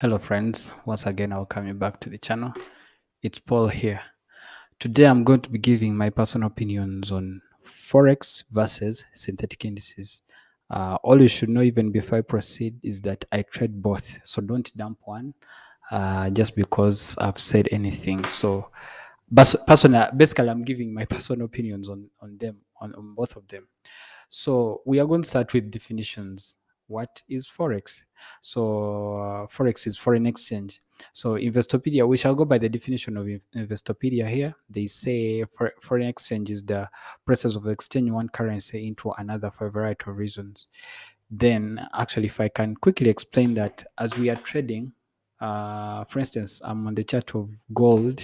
Hello friends, once again I'll coming back to the channel. It's Paul here. Today I'm going to be giving my personal opinions on Forex versus synthetic indices. All you should know even before I proceed is that I trade both, so don't dump one just because I've said anything. So basically I'm giving my personal opinions on them, on both of them. So we are going to start with definitions. What is Forex? So Forex is foreign exchange. So Investopedia, we shall go by the definition of Investopedia here. They say foreign exchange is the process of exchanging one currency into another for a variety of reasons. Then, actually, if I can quickly explain that as we are trading, for instance, I'm on the chart of gold.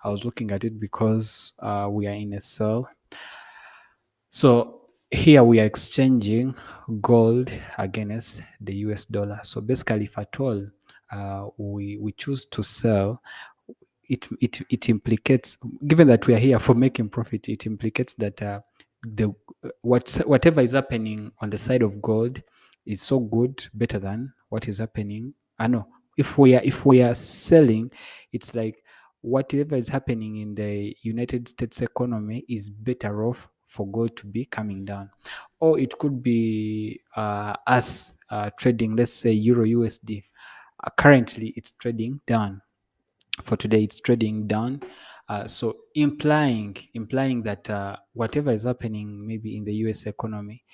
I was looking at it because we are in a sell. So here we are exchanging gold against the US dollar. So basically, if at all we choose to sell, it implicates, given that we are here for making profit, it implicates that the whatever is happening on the side of gold is so good, better than what is happening. I know if we are selling, it's like whatever is happening in the United States economy is better off for gold to be coming down. Or it could be us trading, let's say Euro USD. Currently, it's trading down. For today, it's trading down. So implying that whatever is happening maybe in the US economy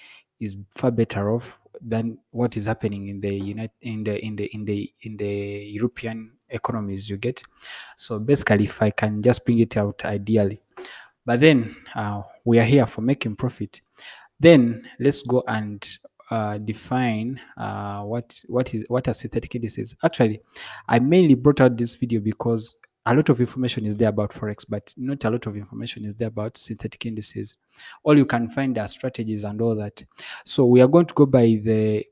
is far better off than what is happening in the European economies, you get. So basically, if I can just bring it out ideally, but then we are here for making profit. Then let's go and define what are synthetic indices. Actually, I mainly brought out this video because a lot of information is there about forex, but not a lot of information is there about synthetic indices. All you can find are strategies and all that. So we are going to go by the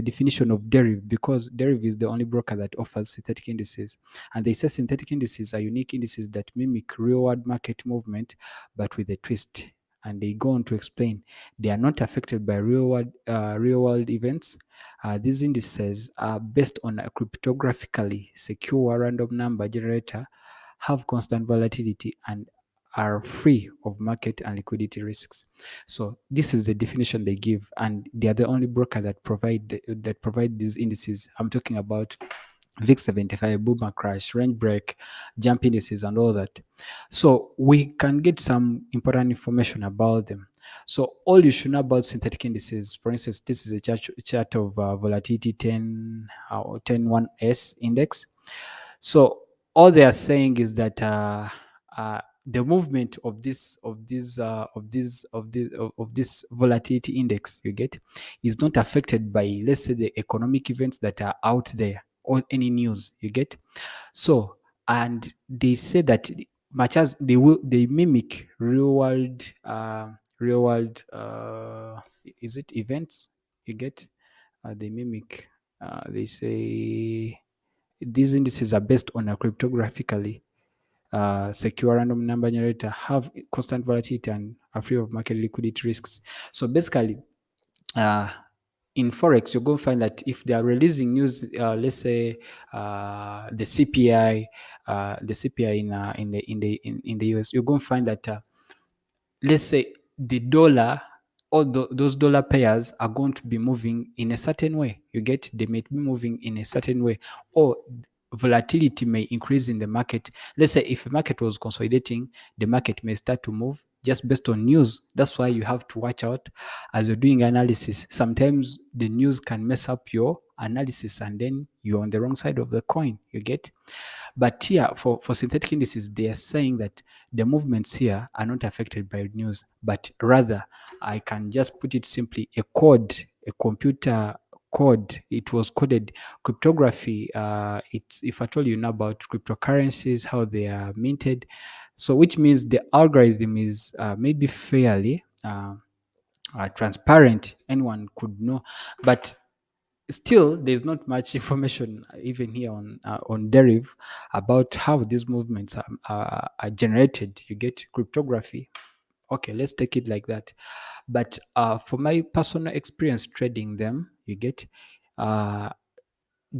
definition of deriv, because deriv is the only broker that offers synthetic indices, and they say synthetic indices are unique indices that mimic real world market movement but with a twist. And they go on to explain they are not affected by real world events. These indices are based on a cryptographically secure random number generator, have constant volatility, and are free of market and liquidity risks. So this is the definition they give, and they are the only broker that provide these indices. I'm talking about VIX 75, boomer crash, range break, jump indices, and all that. So we can get some important information about them. So all you should know about synthetic indices, for instance, this is a chart of volatility 10 or 101S index. So all they are saying is that the movement of this volatility index you get is not affected by, let's say, the economic events that are out there or any news you get. So, and they say that much as they mimic real world is it events you get. They mimic, they say these indices are based on a cryptographically secure random number generator, have constant volatility, and are free of market liquidity risks. So basically, uh, in forex, you're going to find that if they are releasing news, let's say the CPI in the US, you're going to find that let's say the dollar, all those dollar pairs are going to be moving in a certain way. You get, they may be moving in a certain way, or volatility may increase in the market. Let's say if the market was consolidating, the market may start to move just based on news. That's why you have to watch out as you're doing analysis. Sometimes the news can mess up your analysis, and then you're on the wrong side of the coin. You get. But here, for synthetic indices, they are saying that the movements here are not affected by news, but rather, I can just put it simply, a computer code. It was coded cryptography. It's, if at all you know about cryptocurrencies, how they are minted. So, which means the algorithm is maybe fairly transparent. Anyone could know, but still there's not much information even here on deriv about how these movements are generated. You get cryptography. Okay, let's take it like that. But for my personal experience trading them, you get, uh,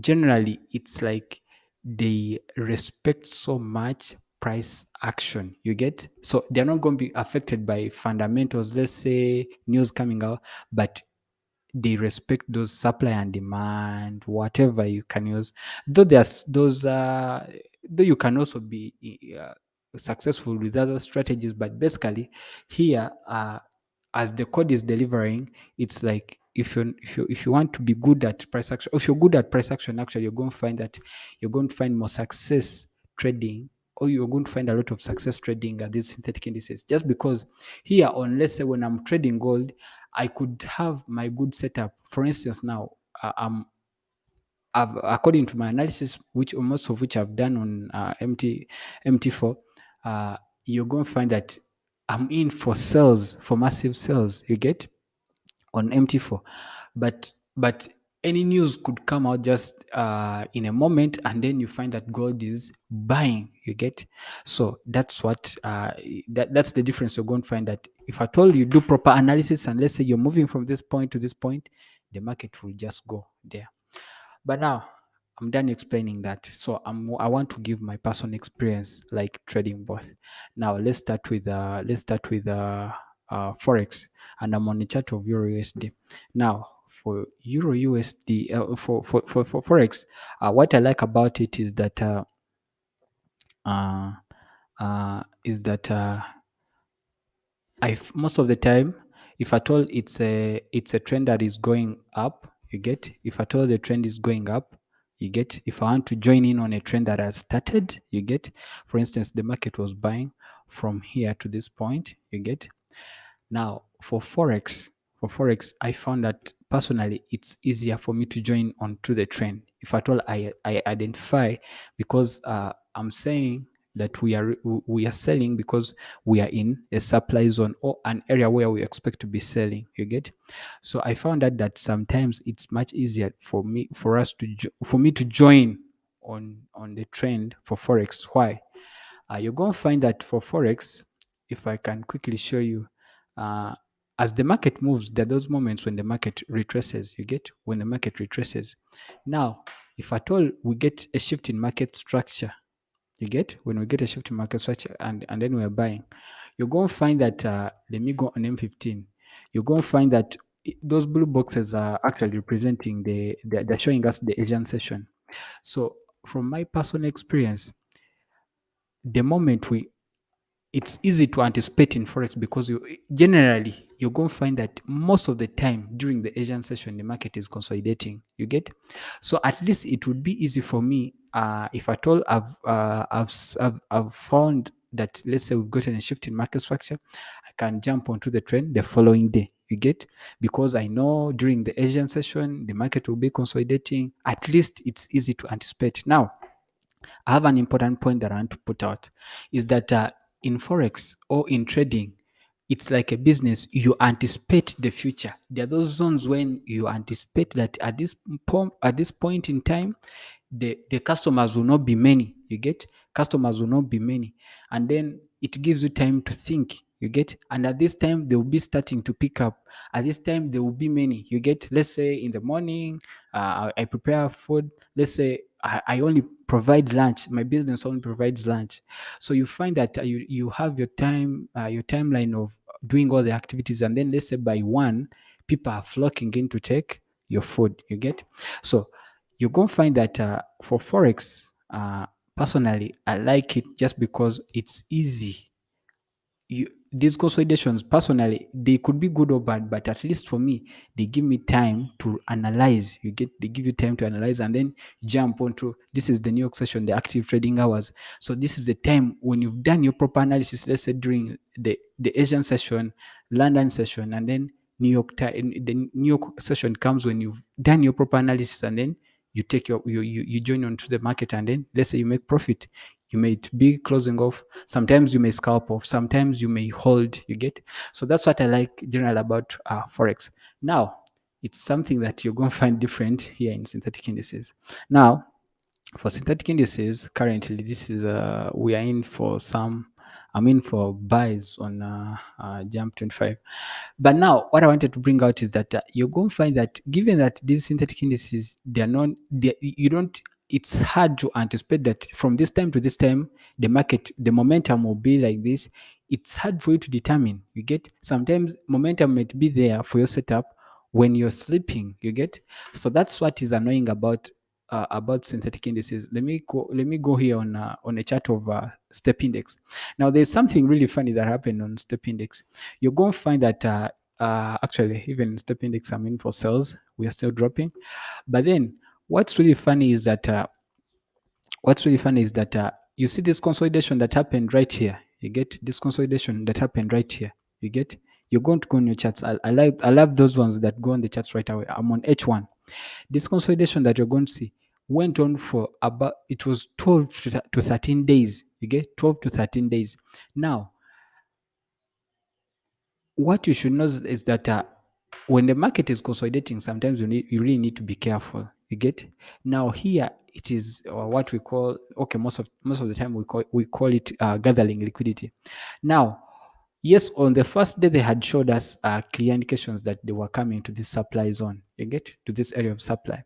generally it's like they respect so much price action. You get? So they're not going to be affected by fundamentals, let's say news coming out, but they respect those supply and demand, whatever you can use. Though there's those, though you can also be successful with other strategies, but basically here, as the code is delivering, it's like if you want to be good at price action, if you're good at price action, actually you're going to find that you're going to find more success trading, or you're going to find a lot of success trading at these synthetic indices. Just because here on, let's say when I'm trading gold, I could have my good setup. For instance, now according to my analysis, which most of which I've done on MT4, uh, you're going to find that I'm in for sales, for massive sales. You get on MT4, but any news could come out just in a moment, and then you find that gold is buying. You get? So that's what that's the difference. You're going to find that if at all you do proper analysis, and let's say you're moving from this point to this point, the market will just go there. But now I'm done explaining that. So I want to give my personal experience like trading both. Now let's start with forex, and I'm on the chart of Euro USD. Now for Euro USD, for forex, what I like about it uh, is that most of the time, if at all it's a trend that is going up, you get. If at all the trend is going up, you get. If I want to join in on a trend that has started, you get. For instance, the market was buying from here to this point, you get. Now, for forex, I found that personally it's easier for me to join onto the trend. If at all I identify, because I'm saying that we are selling because we are in a supply zone or an area where we expect to be selling. You get? So I found out that sometimes it's much easier for me to join on the trend for forex. Why? You're going to find that for forex, if I can quickly show you, uh, as the market moves, there are those moments when the market retraces. You get? When the market retraces. Now, if at all we get a shift in market structure, you get? When we get a shift in market structure, and then we're buying, you're going to find that, let me go on M15. You're going to find that those blue boxes are actually representing they're showing us the Asian session. So from my personal experience, the moment we it's easy to anticipate in forex, because generally you're going to find that most of the time during the Asian session the market is consolidating. You get? So at least it would be easy for me, if at all I've found that, let's say we've gotten a shift in market structure, I can jump onto the trend the following day. You get? Because I know during the Asian session the market will be consolidating. At least it's easy to anticipate. Now I have an important point that I want to put out, is that in forex or in trading, it's like a business. You anticipate the future. There are those zones when you anticipate that at this point in time, the customers will not be many. You get? Customers will not be many, and then it gives you time to think. You get? And at this time they will be starting to pick up. At this time there will be many. You get? Let's say in the morning, I prepare food. Let's say I only provide lunch. My business only provides lunch. So you find that you have your timeline of doing all the activities, and then let's say by one, people are flocking in to take your food. You get? So you're going to find that, for forex, personally I like it just because it's easy. These consolidations, personally, they could be good or bad, but at least for me they give me time to analyze. They give you time to analyze, and then jump onto, this is the New York session, the active trading hours. So this is the time when you've done your proper analysis, let's say during the Asian session, London session, and then the New York session comes when you've done your proper analysis, and then you take you join onto the market, and then let's say you make profit. You may be closing off. Sometimes you may scalp off. Sometimes you may hold. You get? So that's what I like general about forex. Now, it's something that you're going to find different here in synthetic indices. Now, for synthetic indices, currently this is we are in for some I'm in for buys on Jump 25. But now, what I wanted to bring out is that you're going to find that given that these synthetic indices, they're not, you don't, it's hard to anticipate that from this time to this time, the market, the momentum will be like this. It's hard for you to determine. You get sometimes momentum might be there for your setup when you're sleeping. You get so that's what is annoying about synthetic indices. Let me go here on a chart of step index. Now, there's something really funny that happened on step index. You're going to find that actually, even step index, I'm in for sales. We are still dropping. But then, what's really funny is that you see this consolidation that happened right here. You get this consolidation that happened right here. You get you're going to go on your charts. I love those ones that go on the charts right away. I'm on H1. This consolidation that you're going to see went on for about, it was 12 to 13 days. You get 12 to 13 days. Now, what you should know is that when the market is consolidating, sometimes you really need to be careful. You get now here it is what we call, okay, most of the time we call it gathering liquidity. Now, yes, on the first day they had showed us clear indications that they were coming to this supply zone. You get to this area of supply.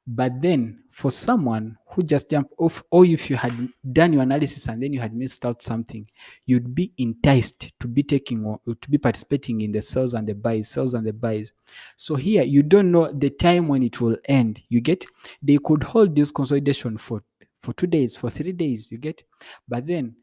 But then, for someone who just jumped off, or if you had done your analysis and then you had missed out something, you'd be enticed to be taking or to be participating in the sales and the buys. So here, you don't know the time when it will end. You get they could hold this consolidation for 2 days, for 3 days. You get, but then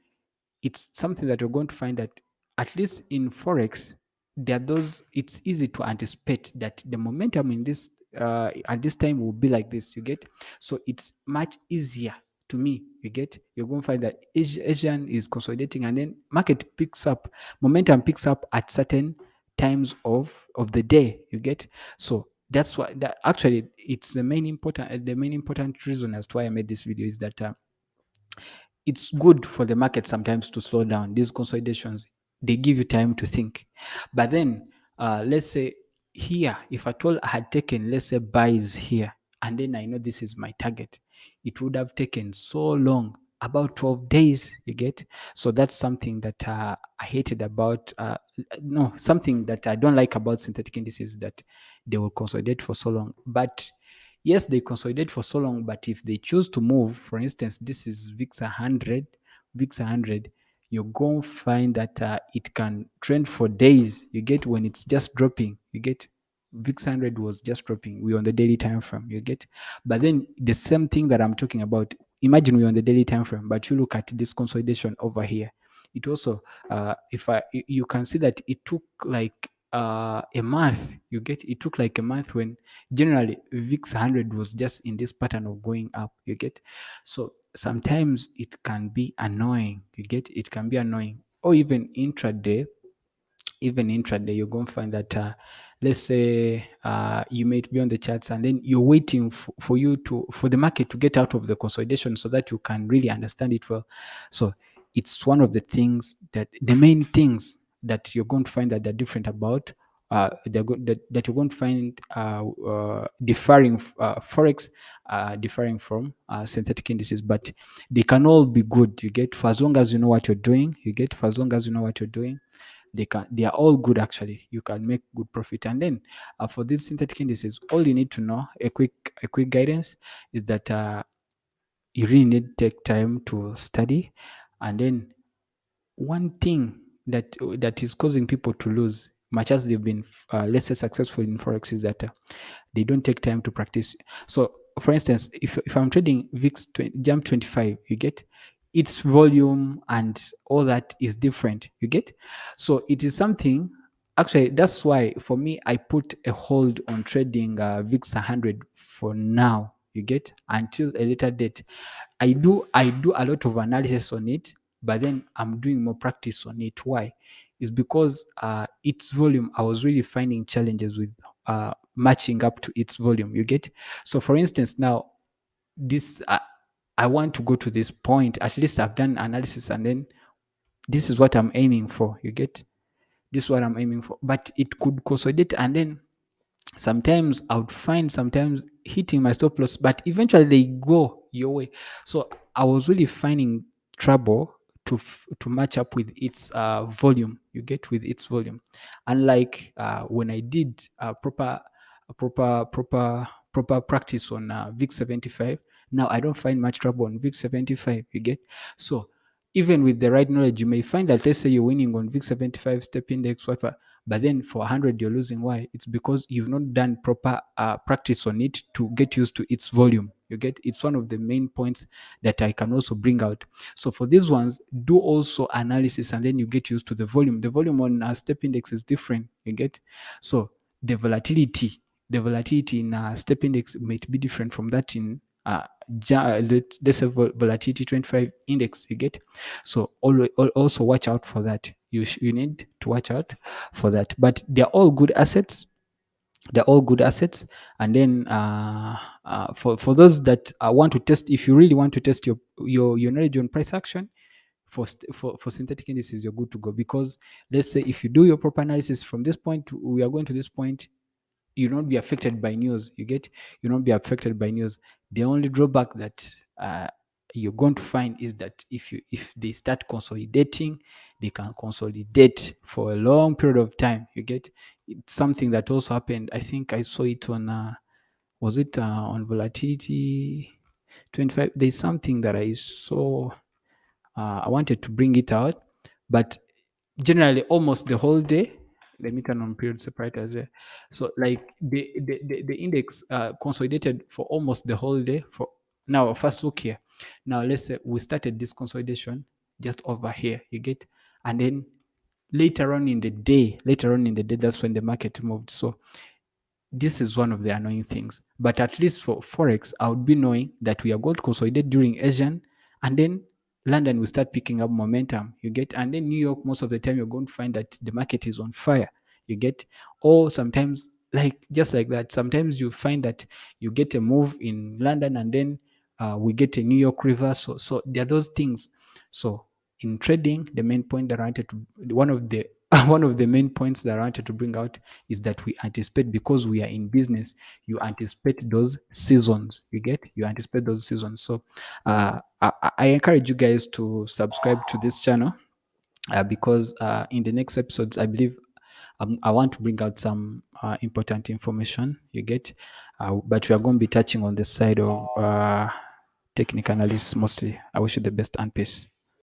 it's something that you're going to find that at least in forex, there are those, it's easy to anticipate that the momentum in this at this time will be like this. You get, so it's much easier to me. You get, you're going to find that Asian is consolidating and then market picks up, momentum picks up at certain times of the day. You get, so that's why that actually it's the main important reason as to why I made this video is that it's good for the market sometimes to slow down. These consolidations, they give you time to think. But then, let's say here, if at all I had taken, let's say, buys here, and then I know this is my target, it would have taken so long, about 12 days. You get, so that's something that I hated about. No, something that I don't like about synthetic indices, that they will consolidate for so long. But yes, they consolidate for so long, but if they choose to move, for instance, this is VIX 100, you're going to find that it can trend for days. You get, when it's just dropping, you get, VIX 100 was just dropping. We're on the daily time frame, you get. But then the same thing that I'm talking about, imagine we're on the daily time frame, but you look at this consolidation over here. It also, if I, you can see that it took like a month. You get, it took like a month when generally VIX 100 was just in this pattern of going up. You get, so sometimes it can be annoying. You get, it can be annoying, or even intraday, you're going to find that, let's say, you might be on the charts and then you're waiting for the market to get out of the consolidation so that you can really understand it well. So it's one of the main things that you're going to find that they're different about. That you're going to find differing forex, differing from synthetic indices, but they can all be good. You get, for as long as you know what you're doing. You get, for as long as you know what you're doing, they are all good. Actually, you can make good profit. And then for these synthetic indices, all you need to know, a quick guidance, is that you really need to take time to study. And then one thing that is causing people to lose, much as they've been let's say successful in forex, is that they don't take time to practice. So, for instance, if I'm trading VIX Jump 25, you get, its volume and all that is different. You get, so it is something. Actually, that's why for me I put a hold on trading VIX 100 for now. You get, until a later date. I do a lot of analysis on it, but then I'm doing more practice on it. Why? Is because its volume, I was really finding challenges with matching up to its volume. You get, so for instance, now this I want to go to this point. At least I've done analysis, and then this is what I'm aiming for. You get, this is what I'm aiming for, but it could consolidate, and then sometimes I would find sometimes hitting my stop loss, but eventually they go your way. So I was really finding trouble to match up with its volume. You get, with its volume. Unlike when I did proper practice on VIX 75. Now I don't find much trouble on VIX 75. You get. So even with the right knowledge, you may find that, let's say you're winning on VIX 75 step index, whatever, but then for 100 you're losing. Why? It's because you've not done proper practice on it to get used to its volume. You get. It's one of the main points that I can also bring out. So for these ones, do also analysis, and then you get used to the volume. The volume on a step index is different. You get. So the volatility in a step index might be different from that in let's say volatility 25 index. You get. So also watch out for that. You need to watch out for that. But they're all good assets. They're all good assets. And then for those that want to test, if you really want to test your knowledge on price action, for synthetic indices, you're good to go. Because let's say if you do your proper analysis from this point, we are going to this point, you not be affected by news. You get. You not be affected by news. The only drawback that you're going to find is that if they start consolidating, they can consolidate for a long period of time. You get. It's something that also happened. I think I saw it on was it on volatility 25. There's something that I saw. I wanted to bring it out, but generally almost the whole day. Let me turn on period separators there. So like the index consolidated for almost the whole day. For now, first look here. Now let's say we started this consolidation just over here. You get. And then later on in the day, that's when the market moved. So this is one of the annoying things. But at least for Forex, I would be knowing that we are going to consolidate during Asian, and then London will start picking up momentum. You get. And then New York, most of the time, you're going to find that the market is on fire. You get. Or sometimes, like just like that, sometimes you find that you get a move in London, and then we get a New York reverse. So there are those things. So in trading, the main point that I wanted to, one of the one of the main points that I wanted to bring out is that we anticipate, because we are in business, you anticipate those seasons. You get. You anticipate those seasons. So I encourage you guys to subscribe to this channel, because in the next episodes, I believe I want to bring out some important information. You get. But we are going to be touching on the side of technical analysis mostly. I wish you the best and peace.